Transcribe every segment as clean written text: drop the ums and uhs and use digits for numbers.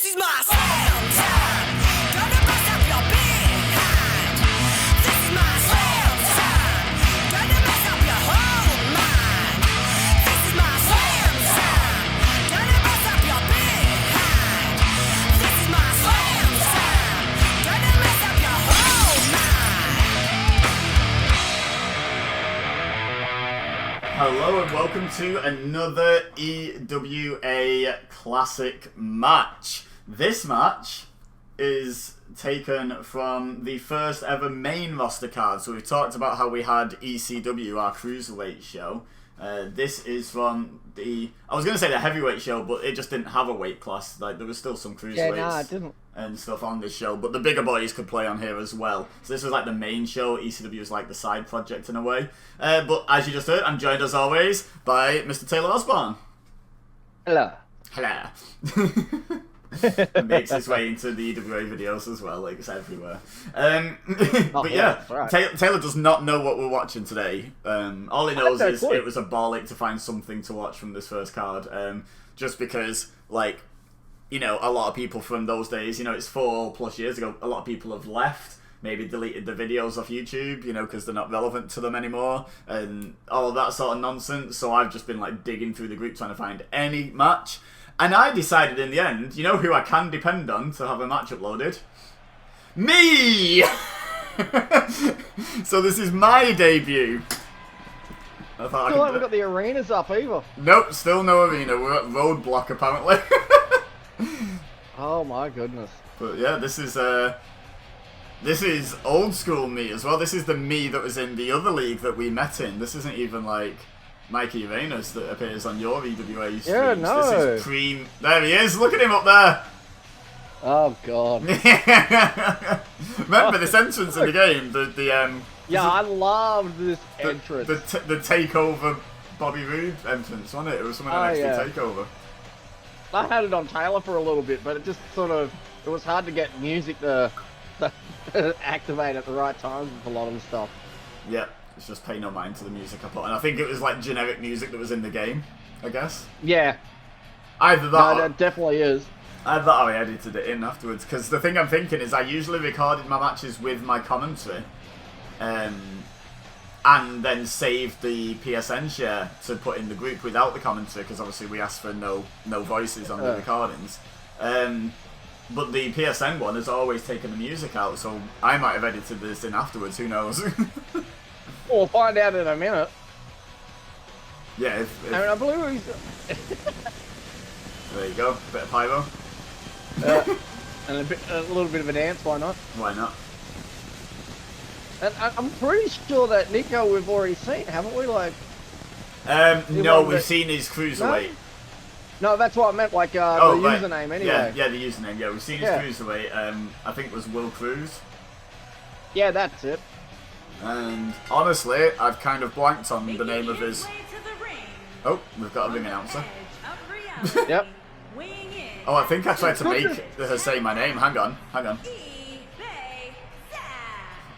is my slam time. Gonna bust up your behind. This is my slam time. Gonna mess up your whole mind. This is my slam time. Gonna bust up your behind. This is my slam time. Gonna mess up your whole mind. Hello and welcome to another EWA Classic match. This match is taken from the first ever main roster card. So we've talked about how we had ECW, our Cruiserweight show. This is from the, I was going to say the heavyweight show, but it just didn't have a weight class. Like there was still some Cruiserweights it didn't. and stuff on this show, but the bigger boys could play on here as well. So this was like the main show. ECW was like the side project in a way. But as you just heard, I'm joined as always by Mr. Taylor Osborne. Hello. Hello. It makes its way into the EWA videos as well, like it's everywhere. But yeah, right. Taylor does not know what we're watching today. All he knows is clue. it was a bollock to find something to watch from this first card. Just because, like, you know, a lot of people from those days, you know, it's 4+ years ago, a lot of people have left, maybe deleted the videos off YouTube, you know, because they're not relevant to them anymore, and all of that sort of nonsense. So I've just been, like, digging through the group trying to find any match. And I decided in the end, you know who I can depend on to have a match uploaded? Me! So this is my debut. I thought Still haven't got the arenas up either. Nope, still no arena. We're at Roadblock apparently. Oh my goodness. But yeah, this is old school me as well. This is the me that was in the other league that we met in. This isn't even like Mikey Arenas that appears on your EWA streams. Yeah, no. This is cream. There he is. Look at him up there. Oh god. Remember this entrance in the game? Yeah, I loved this entrance. The takeover Bobby Roode entrance, wasn't it? It was something NXT takeover. I had it on Taylor for a little bit, but it just sort of, it was hard to get music to activate at the right times with a lot of the stuff. Yeah, it's just pay no mind to the music I put on. I think it was like generic music that was in the game, I guess. Yeah. Either that No, that definitely is. Either that or I edited it in afterwards, because the thing I'm thinking is I usually recorded my matches with my commentary, and then saved the PSN share to put in the group without the commentary, because obviously we asked for no voices on the recordings. But the PSN one has always taken the music out, so I might have edited this in afterwards, who knows. We'll find out in a minute. Yeah, I mean, I believe he's... There you go, bit of pyro. And a little bit of a dance, why not? Why not? And I'm pretty sure that Nico we've already seen, haven't we? Like, No, we've seen his Cruiserweight. no, that's what I meant, like the right. username anyway. Yeah, the username, yeah. We've seen his Cruiserweight, I think it was Will Cruz. Yeah, that's it. And honestly, I've kind of blanked on the name of his... Oh, we've got a ring announcer. Yep. Oh, I think I tried to make her say my name. Hang on.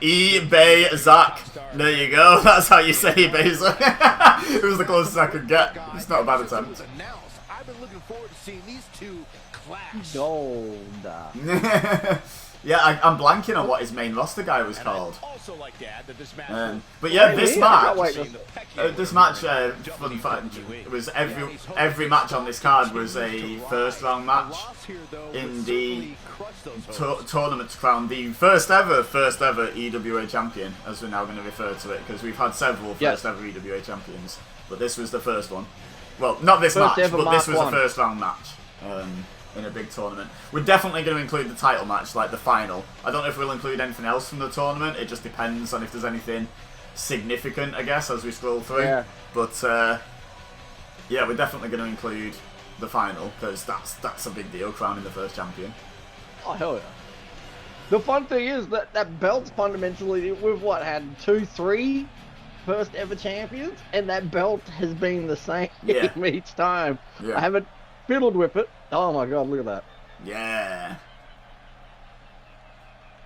EBEZA. There you go. That's how you say EBEZA. It was the closest I could get. It's not a bad attempt. I've been looking forward to seeing these two clash. Gold. Yeah, I'm blanking on what his main roster guy was called. Also like that this match. But yeah, this match, fun fact, it was every match on this card was a first round match in the tournament to crown the first ever EWA champion, as we're now going to refer to it, because we've had several first ever EWA champions, but this was the first one. Well, not this match, but this was a first round match. In a big tournament. We're definitely going to include the title match, like the final. I don't know if we'll include anything else from the tournament. It just depends on if there's anything significant, I guess, as we scroll through. Yeah. But yeah, we're definitely going to include the final, because that's a big deal, crowning the first champion. Oh, hell yeah. The fun thing is that that belt's fundamentally, we've had 2-3 first ever champions, and that belt has been the same each time. Yeah. I haven't fiddled with it. Oh my god, look at that. Yeah.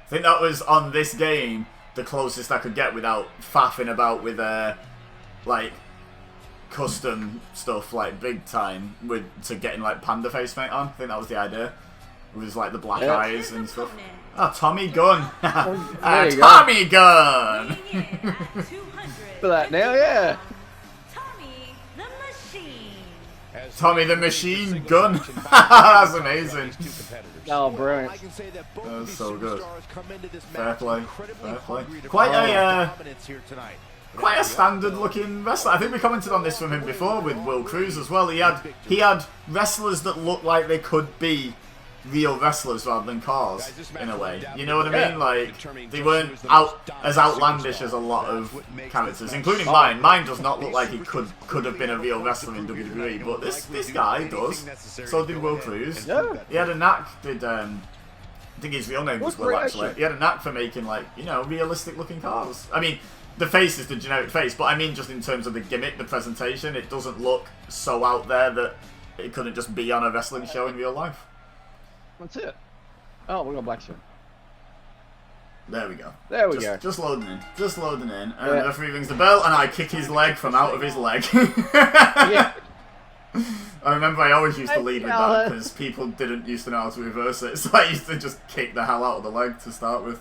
I think that was, on this game, the closest I could get without faffing about with, like, custom stuff, like, big time, to getting, like, Panda face paint on. I think that was the idea. with his, like, the black Yeah. eyes and stuff. Oh, Tommy Gunn. There you go. Tommy Gunn. For that now, yeah. Tommy the Machine. Tommy the Machine Gunn. That's amazing. Oh, brilliant. That was so good. Fair play. Fair play. Quite a standard looking wrestler. I think we commented on this from him before with Will Cruz as well. He had wrestlers that looked like they could be real wrestlers rather than cars, in a way. You know what I mean? Like, they weren't as outlandish as a lot of characters, including mine. Mine does not look like he could have been a real wrestler in WWE, but this guy does. So did Will Cruz. Yeah. He had a knack. I think his real name was Will, actually. He had a knack for making, like, you know, realistic looking cars. I mean, the face is the generic face, but I mean just in terms of the gimmick, the presentation, it doesn't look so out there that it couldn't just be on a wrestling show in real life. That's it. Oh, we got black shirt. There we go. There we go. Just loading in. Just loading in. And Yeah. the referee rings the bell, and I kick his leg from out of his leg. Yeah. I remember I always used to lead with that because people didn't used to know how to reverse it, so I used to just kick the hell out of the leg to start with.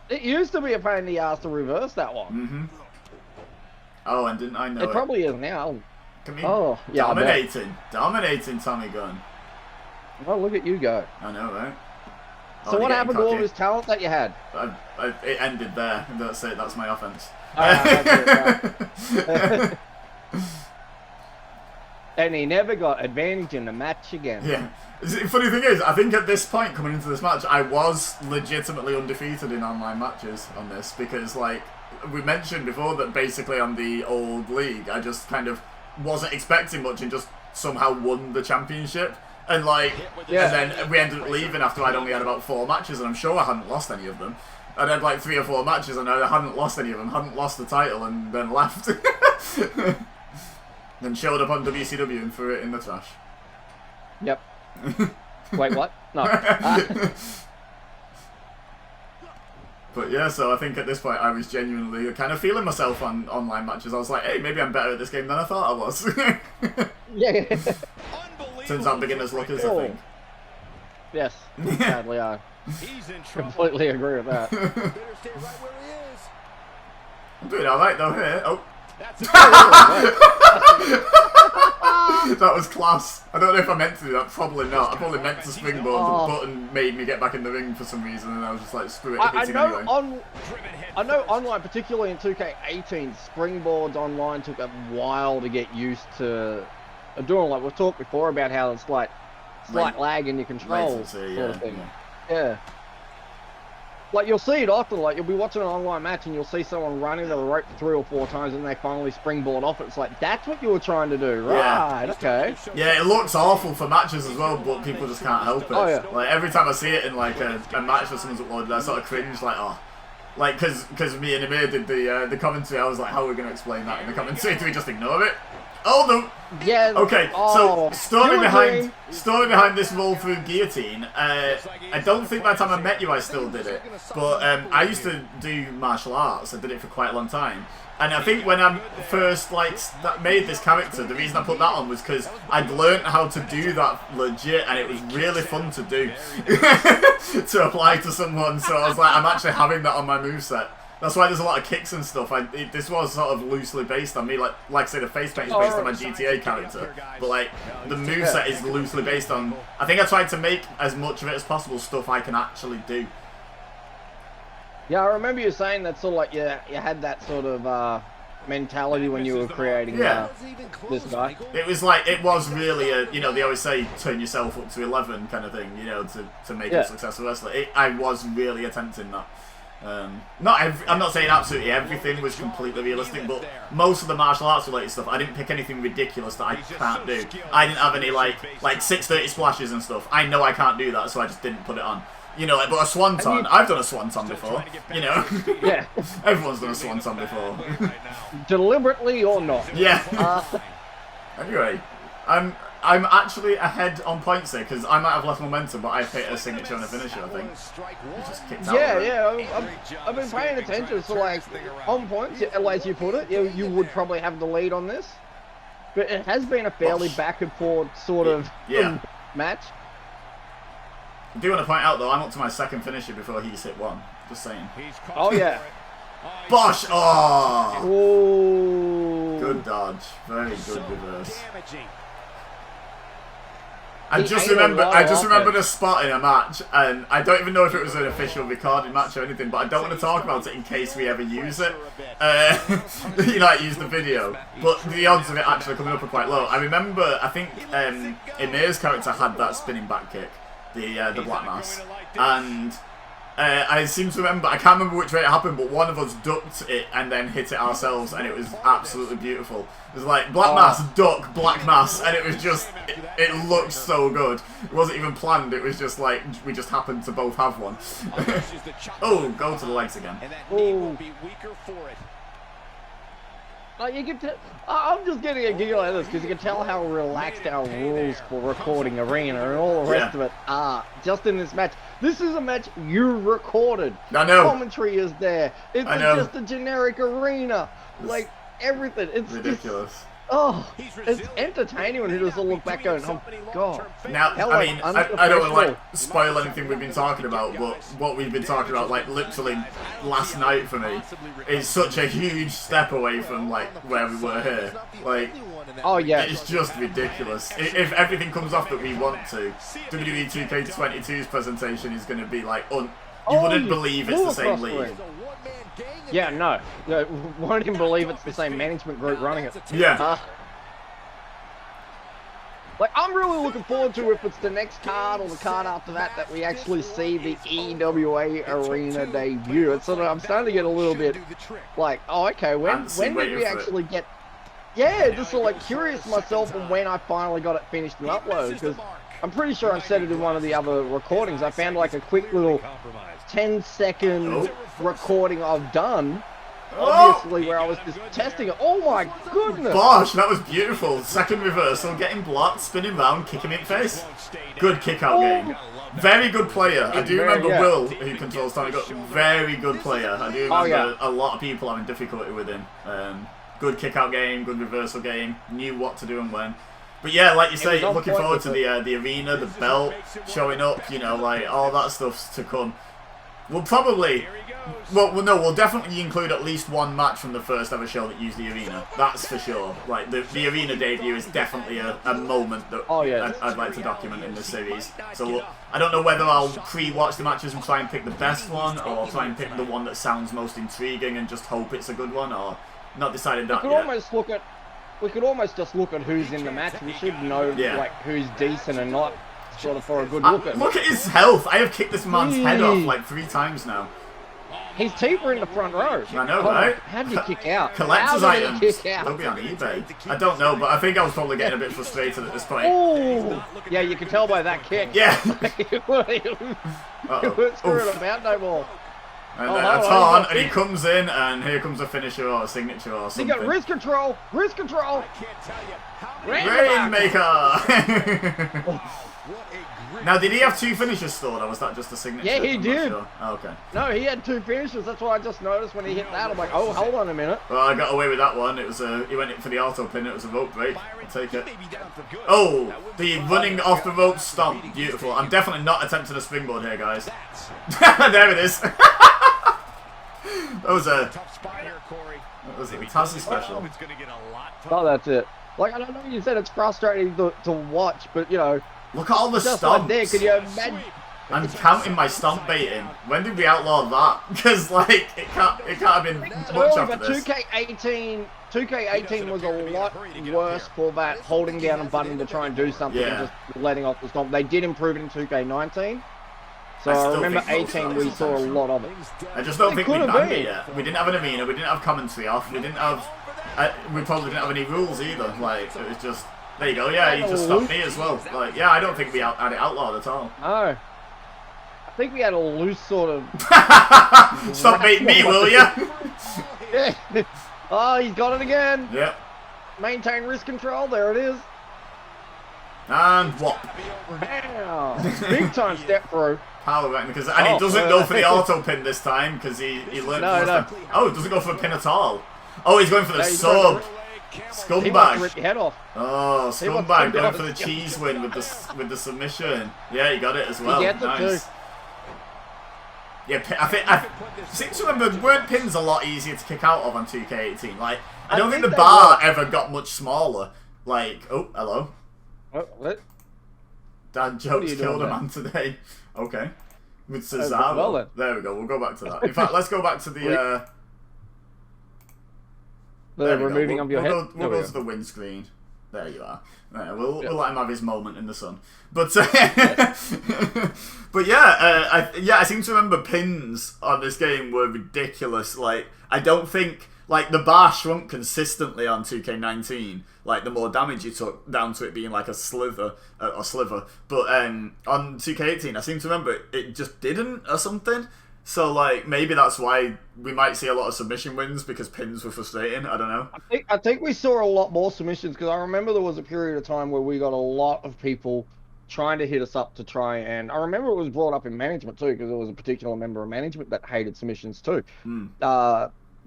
It used to be a pain in the ass to reverse that one. Mm-hmm. Oh, and didn't I know it? It probably is now. Come in. Oh, yeah. I bet. Dominating Tommy Gunn. Well, look at you go. I know, right? So what happened to all this talent that you had? It ended there. That's it. That's my offense. That's it, right. And he never got advantage in the match again. Yeah. The funny thing is, I think at this point, coming into this match, I was legitimately undefeated in online matches on this because, like, we mentioned before that basically on the old league, I just kind of wasn't expecting much and just somehow won the championship. And, like, Yeah. and then we ended up leaving after I'd only had about 4 matches, and I'm sure I hadn't lost any of them. I'd had like 3 or 4 matches, and I hadn't lost any of them, hadn't lost the title, and then left. Then showed up on WCW and threw it in the trash. Yep. Wait, what? No. But yeah, so I think at this point I was genuinely kind of feeling myself on online matches. I was like, hey, maybe I'm better at this game than I thought I was. Yeah. Turns out beginner's luck is, I think. Yes, sadly I completely agree with that. I'm doing alright though here. Oh. That was class. I don't know if I meant to do that. Probably not. I probably meant to springboard, but the button made me get back in the ring for some reason, and I was just like, screw it, hitting anyway. I know online, particularly in 2K18, springboards online took a while to get used to doing. Like we've talked before about how it's like slight lag in your controls, latency, sort of thing. Yeah. Like you'll see it often. Like you'll be watching an online match and you'll see someone running the rope 3 or 4 times and they finally springboard off it. It's like that's what you were trying to do, right? Okay. Yeah, it looks awful for matches as well, but people just can't help it. Oh, yeah. Like every time I see it in like a match where someone's uploaded, I sort of cringe, like, oh. Like, because me and Amir did the commentary, I was like, how are we going to explain that in the commentary? Do we just ignore it? Oh, no! Yeah. Okay, oh, so story behind this roll through guillotine. I don't think by the time I met you I still did it, but I used to do martial arts. I did it for quite a long time, and I think when I first made this character, the reason I put that on was because I'd learned how to do that legit, and it was really fun to do to apply to someone. So I was like, I'm actually having that on my moveset. That's why there's a lot of kicks and stuff. This was sort of loosely based on me. Like I say, the face paint is based on my GTA character. But like, the moveset is loosely based on... I think I tried to make as much of it as possible stuff I can actually do. Yeah, I remember you saying that sort of like you had that sort of mentality when you were creating this guy. It was really a, you know, they always say turn yourself up to 11 kind of thing, you know, to make a successful wrestler. I was really attempting that. I'm not saying absolutely everything was completely realistic, but most of the martial arts related stuff, I didn't pick anything ridiculous that I can't do. I didn't have any like 630 splashes and stuff. I know I can't do that, so I just didn't put it on. You know, like, but a swanton, I've done a swanton before, you know. Yeah. Everyone's done a swanton before. Deliberately or not. Yeah. Anyway, I'm actually ahead on points here because I might have less momentum, but I've hit a signature and a finisher, I think. He just kicked out of it. I've been paying attention. So like on points, as you put it, you would probably have the lead on this, but it has been a fairly back and forth sort of match. I do want to point out, though, I'm up to my second finisher before he's hit one. Just saying. Oh, yeah. Bosh! Oh! Ooh. Good dodge. Very good reverse. I He just ate a remember, lot I of just remembered a offense. spot in a match, and I don't even know if it was an official recorded match or anything, but I don't want to talk about it in case we ever use it. You know, use the video, but the odds of it actually coming up are quite low. I remember, I think Emir's character had that spinning back kick, the Black Mass, and I seem to remember, I can't remember which way it happened, but one of us ducked it and then hit it ourselves, and it was absolutely beautiful. It was like Black Mass, duck, Black Mass, and it was just, it looked so good. It wasn't even planned, it was just like, we just happened to both have one. Oh, go to the legs again. Ooh. Like you can tell, I'm just getting a giggle at this because you can tell how relaxed our rules for recording Arena and all the rest of it are just in this match. This is a match you recorded. I know. Commentary is there. It's just a generic Arena. Like everything. It's ridiculous. Just, oh, it's entertaining when you just look back going, oh god. Now, I mean, I don't want to like spoil anything we've been talking about, but what we've been talking about, like literally last night for me, is such a huge step away from like where we were here. Like, oh yeah, it's just ridiculous. If everything comes off that we want to, WWE 2K22's presentation is going to be like, you wouldn't believe it's the same league. Yeah, no, won't even believe it's the same management group running it. Yeah. Like, I'm really looking forward to if it's the next card or the card after that we actually see the EWA Arena debut. It's sort of, I'm starting to get a little bit like, oh, okay, when did we actually get? Yeah, just sort of like curious myself on when I finally got it finished and uploaded, because I'm pretty sure I said it in one of the other recordings. I found like a quick little 10-second recording I've done, obviously, where I was just testing it. Oh my goodness! Bosh, that was beautiful. Second reversal, getting blocked, spinning round, kicking it in face. Good kick out game. Very good player. I do remember Will, who controls Tommy Gun. Very good player. I do remember a lot of people having difficulty with him. Good kick out game, good reversal game. Knew what to do and when. But yeah, like you say, looking forward to the arena, the belt showing up. You know, like all that stuff's to come. We'll probably, we'll definitely include at least one match from the first ever show that used the arena. That's for sure. Like the arena debut is definitely a moment that I'd like to document in this series. So I don't know whether I'll pre-watch the matches and try and pick the best one, or try and pick the one that sounds most intriguing and just hope it's a good one, or not decided that yet. We could almost just look at who's in the match. We should know like who's decent and not, sort of for a good look at. Look at his health. I have kicked this man's head off like 3 times now. He's cheaper in the front row. I know, right? How did he kick out? Collector's items. They'll be on eBay. I don't know, but I think I was probably getting a bit frustrated at this point. Ooh. Yeah, you can tell by that kick. Yeah. He wasn't screwing about no more. And then a turn, and he comes in, and here comes a finisher or a signature or something. He got wrist control! Wrist control! Rainmaker! Now, did he have 2 finishers stored, or was that just a signature? Yeah, he did. Sure. Oh, okay. No, he had 2 finishers. That's what I just noticed when he hit that. I'm like, oh, hold on a minute. Well, I got away with that one. It was he went in for the auto pin. It was a rope break. I'll take it. Oh, the running off the rope stomp. Beautiful. I'm definitely not attempting a springboard here, guys. There it is. That was a Tazzy special. Oh, that's it. Like, I don't know, you said it's frustrating to watch, but, you know. Look at all the just stomps. like there, could you imagine? I'm counting my stomp baiting. When did we outlaw that? Because, like, it can't have been much after but this. 2K18 was a lot worse for that holding down a button to try and do something and just letting off the stomp. They did improve it in 2K19. So I remember 18 we saw a lot of it. I just don't think we banned it yet. We didn't have an arena, we didn't have commentary off, we didn't have... we probably didn't have any rules either. Like, it was just... There you go, yeah, he just stopped me as well. Like, yeah, I don't think we had it outlawed at all. No. I think we had a loose sort of... Stop beating me, will ya? Yeah. Oh, he's got it again. Yep. Maintain wrist control, there it is. And whop. Bam. Big time step through. Power right, because and he doesn't go for the auto pin this time because he learned. No. Oh, it doesn't go for a pin at all. Oh, he's going for the sub. He wants to Scumbag. rip your head off. Oh, He wants Scumbag to going do for the it. cheese win with the submission. Yeah, he got it as well. He gets it Nice. too. Yeah, I seem to remember, weren't pins a lot easier to kick out of on 2K18? Like, I don't think the they bar were. ever got much smaller. Like, oh, hello. What? Dad are jokes you killed a doing man today. Okay. With well Cesaro. then. There we go, we'll go back to that. In fact, let's go back to the... The there we go. removing of your head? We'll go to the windscreen. There you are. Right, we'll let him have his moment in the sun. But but yeah, I seem to remember pins on this game were ridiculous. Like, I don't think like the bar shrunk consistently on 2K19. Like, the more damage you took, down to it being like a sliver or sliver. But on 2K18, I seem to remember it just didn't or something. So, like, maybe that's why we might see a lot of submission wins, because pins were frustrating. I don't know. I think we saw a lot more submissions, because I remember there was a period of time where we got a lot of people trying to hit us up to try, and I remember it was brought up in management too, because there was a particular member of management that hated submissions too.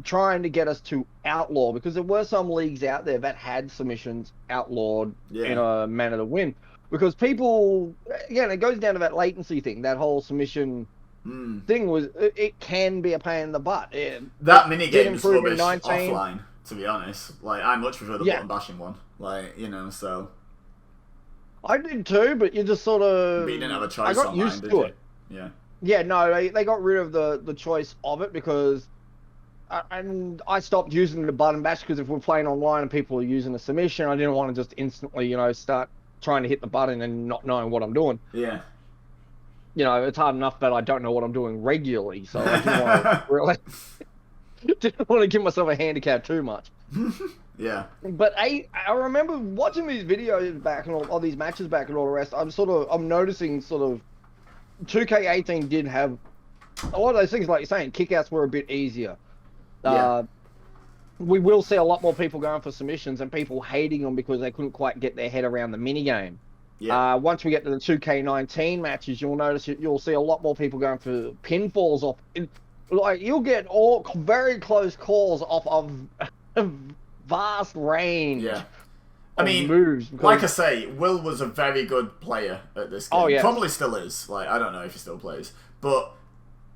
Trying to get us to outlaw, because there were some leagues out there that had submissions outlawed in a manner to win. Because people, again, it goes down to that latency thing, that whole submission... thing was, it can be a pain in the butt. That minigame's improve rubbish in 19. offline, to be honest. Like, I much prefer the button bashing one. Like, you know, so... I did too, but you just sort of... But you didn't have a choice I got online, used did to you? it. Yeah. Yeah, no, they got rid of the choice of it, because... and I stopped using the button bash, because if we're playing online and people are using a submission, I didn't want to just instantly, you know, start trying to hit the button and not knowing what I'm doing. Yeah. You know, it's hard enough that I don't know what I'm doing regularly, so I didn't want to really... didn't want to give myself a handicap too much. Yeah. But I remember watching these videos back and all these matches back and all the rest. I'm noticing sort of 2K18 did have a lot of those things, like you're saying. Kickouts were a bit easier. We will see a lot more people going for submissions and people hating them because they couldn't quite get their head around the minigame. Yeah. Once we get to the 2K19 matches, you'll see a lot more people going for pinfalls off. Like, you'll get all very close calls off of vast range. Yeah. I mean, moves because... like I say, Will was a very good player at this game. Oh, yes. Probably still is. Like, I don't know if he still plays. But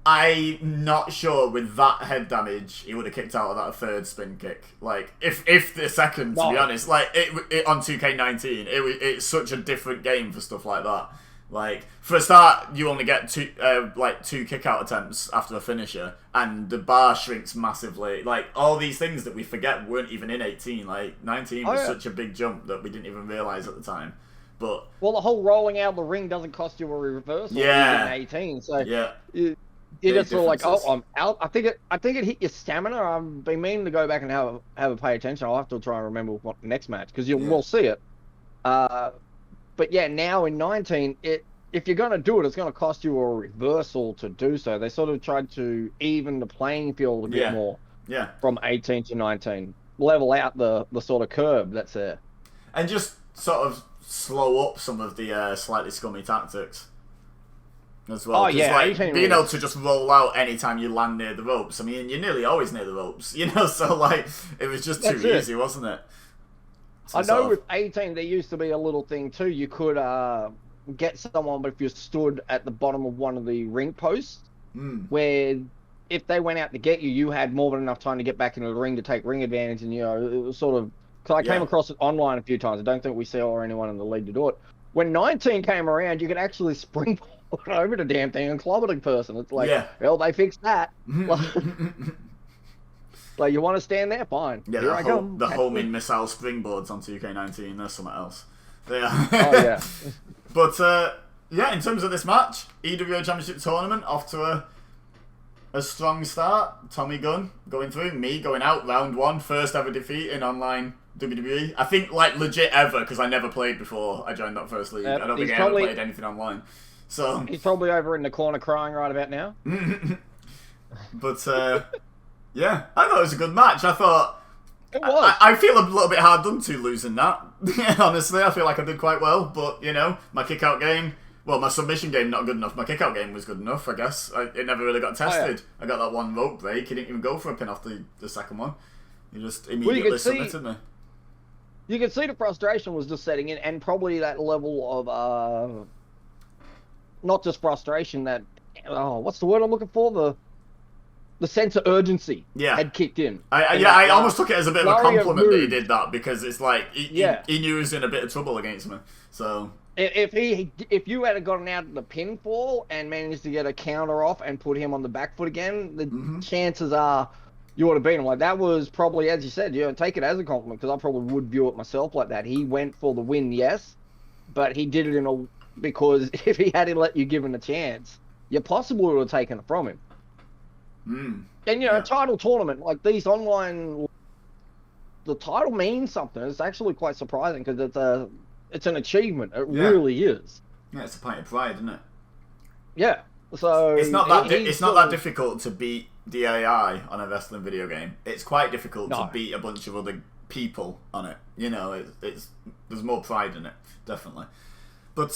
I'm not sure with that head damage he would have kicked out of that third spin kick. Like, if the second, to be honest. Like, it on 2K19, it's such a different game for stuff like that. Like, for a start, you only get two kick-out attempts after a finisher, and the bar shrinks massively. Like, all these things that we forget weren't even in 18. Like, 19 was such a big jump that we didn't even realise at the time. But well, the whole rolling out of the ring doesn't cost you a reversal in 18. So you're just sort of like, oh, I'm out. I think it hit your stamina. I've been meaning to go back and have a pay attention. I'll have to try and remember what the next match, because we'll see it. But yeah, now in 19, if you're going to do it, it's going to cost you a reversal to do so. They sort of tried to even the playing field a bit more from 18 to 19. Level out the sort of curve that's there. And just sort of slow up some of the slightly scummy tactics as well. Oh, yeah. Like, being able to just roll out anytime you land near the ropes. I mean, you're nearly always near the ropes, you know? So, like, it was just too easy, wasn't it? I know with 18 there used to be a little thing too. You could get someone, but if you stood at the bottom of one of the ring posts, where if they went out to get you, you had more than enough time to get back into the ring to take ring advantage. And, you know, it was sort of... Because I came across it online a few times. I don't think we saw anyone in the league to do it. When 19 came around, you could actually springboard over the damn thing and clobber the person. It's like, well, they fixed that. Like, you want to stand there? Fine. Yeah, Here I come. The homing missile springboards on 2K19, that's something else. Yeah. Oh, yeah. But, yeah, in terms of this match, EWA Championship Tournament off to a strong start. Tommy Gunn going through, me going out round one, first ever defeat in online WWE. I think, like, legit ever, because I never played before I joined that first league. I don't think I ever played anything online. So he's probably over in the corner crying right about now. But, yeah, I thought it was a good match. I thought... It was. I feel a little bit hard done to losing that. Honestly, I feel like I did quite well. But, you know, my kick-out game... Well, my submission game not good enough. My kick-out game was good enough, I guess. It never really got tested. I got that one rope break. He didn't even go for a pin off the second one. He just immediately submitted me. you can see the frustration was just setting in, and probably that level of not just frustration, that what's the word I'm looking for? The sense of urgency had kicked in. I almost took it as a bit of a compliment that he did that, because it's like he knew he was in a bit of trouble against me. So if you had gotten out of the pinfall and managed to get a counter off and put him on the back foot again, the chances are you would have beaten him. Like, that was probably, as you said, take it as a compliment, because I probably would view it myself like that. He went for the win, yes, but he did it because if he hadn't let you give him a chance, you possibly would have taken it from him. And a title tournament like these online, the title means something. It's actually quite surprising, because it's an achievement. It really is. Yeah, it's a point of pride, isn't it? Yeah. So it's not that difficult to beat the AI on a wrestling video game. It's quite difficult to beat a bunch of other people on it. There's more pride in it, definitely. But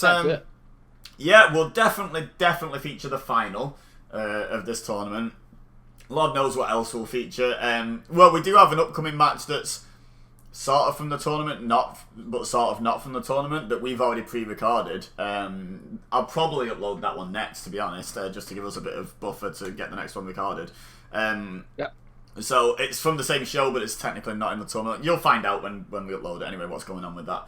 we'll definitely feature the final of this tournament. Lord knows what else we'll feature. Well, we do have an upcoming match that's sort of from the tournament, but sort of not from the tournament, that we've already pre-recorded. I'll probably upload that one next, to be honest, just to give us a bit of buffer to get the next one recorded. So it's from the same show, but it's technically not in the tournament. You'll find out when we upload it anyway, what's going on with that.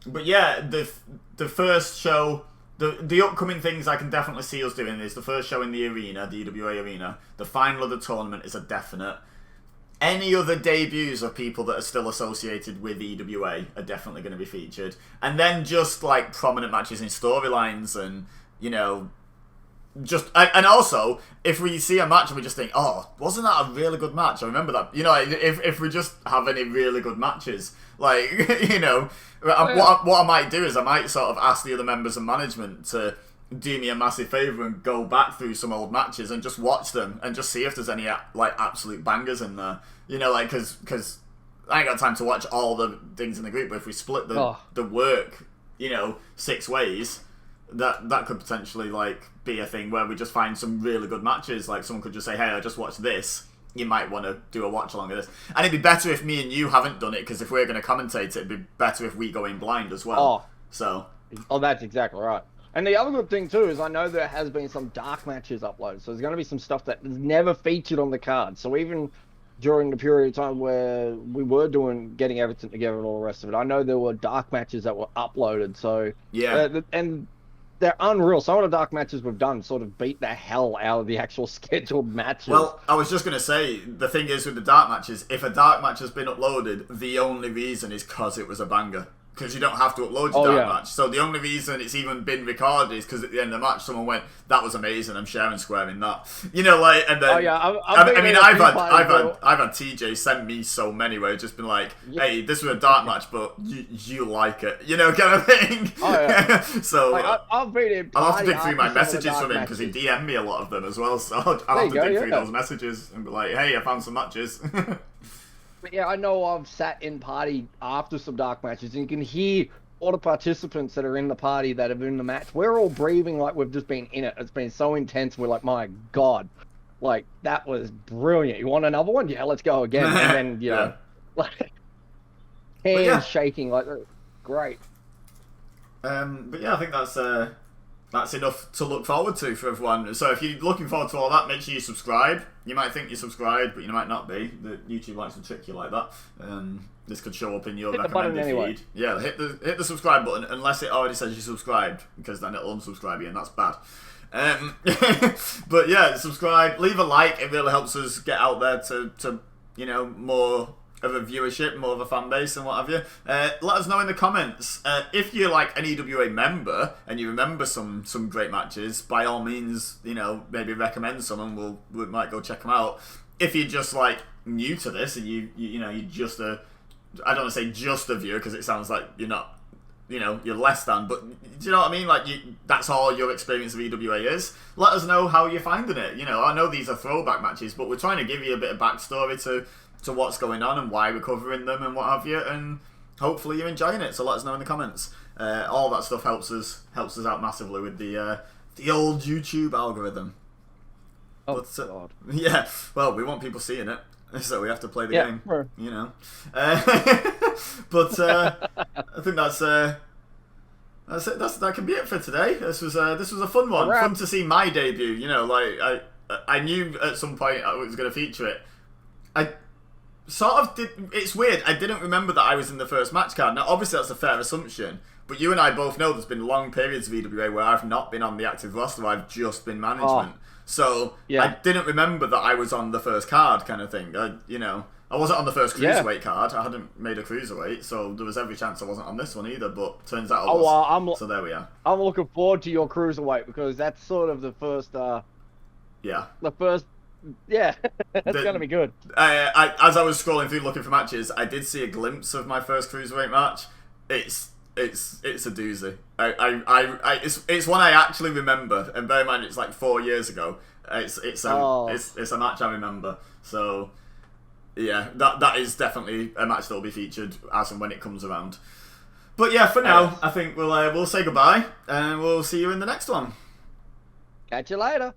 But yeah, the first show... The upcoming things I can definitely see us doing is the first show in the arena, the EWA arena. The final of the tournament is a definite. Any other debuts of people that are still associated with EWA are definitely going to be featured. And then just like prominent matches in storylines and, and also, if we see a match and we just think, oh, wasn't that a really good match? I remember that. If we just have any really good matches, like, what I might do is I might sort of ask the other members of management to do me a massive favour and go back through some old matches and just watch them and just see if there's any, like, absolute bangers in there. Because I ain't got time to watch all the things in the group, but if we split the work, 6 ways, that could potentially, like, be a thing where we just find some really good matches. Like, someone could just say, hey, I just watched this. You might want to do a watch along of this. And it'd be better if me and you haven't done it, because if we're going to commentate it, it'd be better if we go in blind as well. That's exactly right. And the other good thing, too, is I know there has been some dark matches uploaded. So there's going to be some stuff that is never featured on the card. So even during the period of time where we were getting everything together and all the rest of it, I know there were dark matches that were uploaded. So, and they're unreal. Some of the dark matches we've done sort of beat the hell out of the actual scheduled matches. Well, I was just going to say, the thing is with the dark matches, if a dark match has been uploaded, the only reason is because it was a banger. Because you don't have to upload your dark match. So the only reason it's even been recorded is because at the end of the match someone went, that was amazing, I'm sharing square in that. And then I've had TJ send me so many where it's just been like, hey, this was a dark match, but you like it, kind of thing. So I'll have to dig through my messages from him, because he DM'd me a lot of them as well, so I'll have to dig through those messages and be like, hey, I found some matches. But yeah, I know I've sat in party after some dark matches, and you can hear all the participants that are in the party that have been in the match. We're all breathing like we've just been in it. It's been so intense. We're like, my God, like, that was brilliant. You want another one? Yeah, let's go again. And then, like, hands shaking, like, great. But yeah, I think that's enough to look forward to for everyone. So if you're looking forward to all that, make sure you subscribe. You might think you're subscribed, but you might not be. YouTube likes to trick you like that. This could show up in your recommended feed. Yeah, hit the subscribe button, unless it already says you're subscribed, because then it'll unsubscribe you, and that's bad. But yeah, subscribe, leave a like. It really helps us get out there to more of a viewership, more of a fan base and what have you. Let us know in the comments. If you're like an EWA member and you remember some great matches, by all means, maybe recommend some and we might go check them out. If you're just like new to this and you're just I don't want to say just a viewer, because it sounds like you're not, you're less than, but do you know what I mean? Like, that's all your experience of EWA is. Let us know how you're finding it. I know these are throwback matches, but we're trying to give you a bit of backstory to what's going on and why we're covering them and what have you, and hopefully you're enjoying it. So let us know in the comments. All that stuff helps us out massively with the old YouTube algorithm. God. Yeah, well, we want people seeing it, so we have to play the game. But I think that's it. That can be it for today. This was a fun one. Fun to see my debut. You know, like I knew at some point I was going to feature it. I sort of did. It's weird. I didn't remember that I was in the first match card. Now, obviously, that's a fair assumption. But you and I both know there's been long periods of EWA where I've not been on the active roster. I've just been management. So I didn't remember that I was on the first card, kind of thing. I wasn't on the first cruiserweight card. I hadn't made a cruiserweight, so there was every chance I wasn't on this one either. But turns out I was. So there we are. I'm looking forward to your cruiserweight because that's sort of the first. The first. Yeah, that's gonna be good. As I was scrolling through looking for matches, I did see a glimpse of my first cruiserweight match. It's a doozy. It's one I actually remember, and bear in mind it's like 4 years ago. It's a match I remember. So yeah, that is definitely a match that will be featured as and when it comes around. But yeah, for now, I think we'll say goodbye, and we'll see you in the next one. Catch you later.